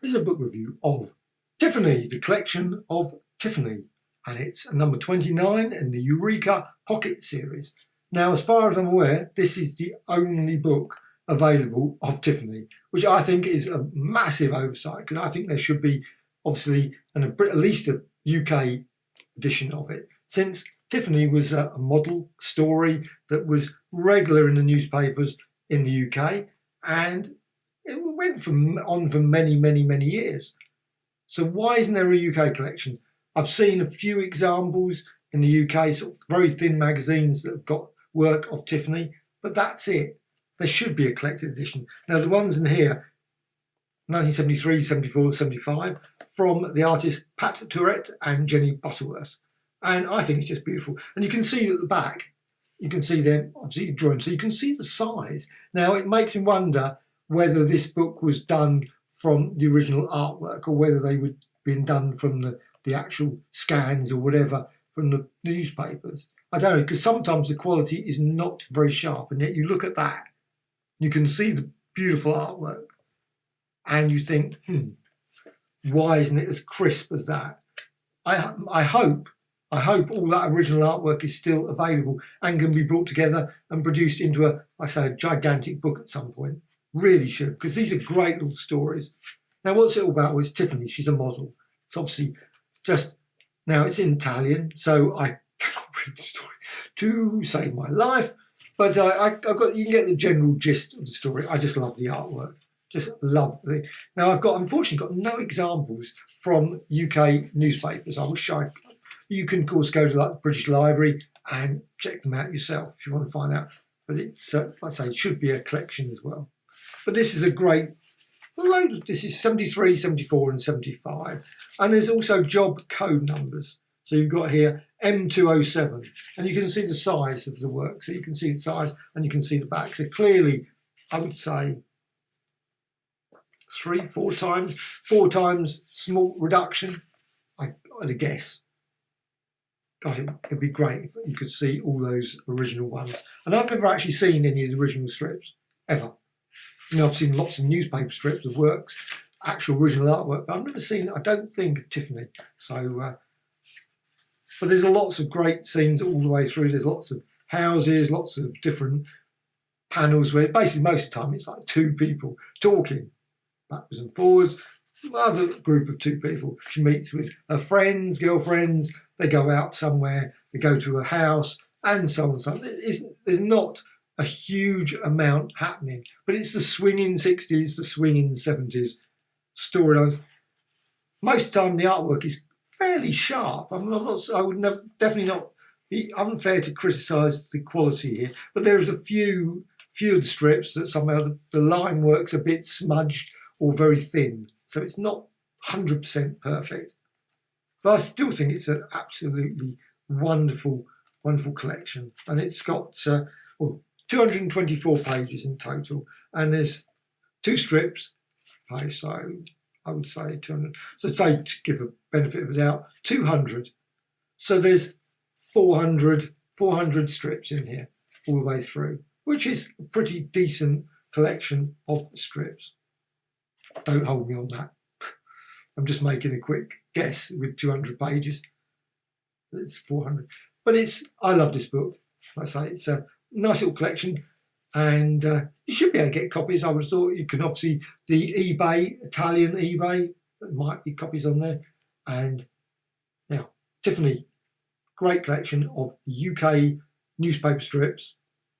This is a book review of Tiffany, the collection of Tiffany, and it's number 29 in the Eureka Pocket series. Now, as far as I'm aware, this is the only book available of Tiffany, which I think is a massive oversight, because I think there should be obviously at least a UK edition of it, since Tiffany was a model story that was regular in the newspapers in the UK, and it went on for many years. So why isn't there a UK collection? I've seen a few examples in the UK, sort of very thin magazines that have got work of Tiffany, but that's it. There should be a collected edition. Now, the ones in here, 1973, 74, 75, from the artists Pat Tourret and Jenny Butterworth. And I think it's just beautiful. And you can see at the back, you can see them obviously drawn, so you can see the size. Now, it makes me wonder whether this book was done from the original artwork or whether they were being done from the actual scans or whatever from the newspapers. I don't know, because sometimes the quality is not very sharp, and yet you look at that, you can see the beautiful artwork, and you think, why isn't it as crisp as that? I hope all that original artwork is still available and can be brought together and produced into a gigantic book at some point. Really should, because these are great little stories. Now, what's it all about? Well, it's Tiffany. She's a model. It's obviously now it's in Italian, so I cannot read the story to save my life. But you can get the general gist of the story. I just love the artwork. Just love it. Now, I've unfortunately got no examples from UK newspapers. You can, of course, go to the British Library and check them out yourself if you want to find out. But it's, like I say, it should be a collection as well. But this is a great load. This is 73, 74 and 75. And there's also job code numbers. So you've got here M207. And you can see the size of the work. So you can see the size and you can see the back. So clearly, I would say 4 times small reduction. I'd guess. God, it'd be great if you could see all those original ones. And I've never actually seen any of the original strips, ever. You know, I've seen lots of newspaper strips of works, actual original artwork, but I've never seen, I don't think, of Tiffany. So, but there's lots of great scenes all the way through. There's lots of houses, lots of different panels where basically most of the time it's like 2 people talking backwards and forwards. Another group of 2 people. She meets with her friends, girlfriends. They go out somewhere. They go to a house, and so on and so on. There's not a huge amount happening, but it's the swinging 60s, the swinging 70s storylines. Most of the time, the artwork is fairly sharp. I would definitely not be unfair to criticise the quality here, but there's a few of the strips that somehow the line work's a bit smudged or very thin, so it's not 100% perfect. But I still think it's an absolutely wonderful collection, and it's got 224 pages in total, and there's 2 strips. Okay, so I would say 200. So say, to give a benefit of the doubt, 200. So there's 400 strips in here all the way through, which is a pretty decent collection of strips. Don't hold me on that. I'm just making a quick guess with 200 pages. It's 400. But I love this book. Like I say, it's a nice little collection, and you should be able to get copies. I would have thought you can obviously the Italian eBay, there might be copies on there. And now, Tiffany, great collection of UK newspaper strips,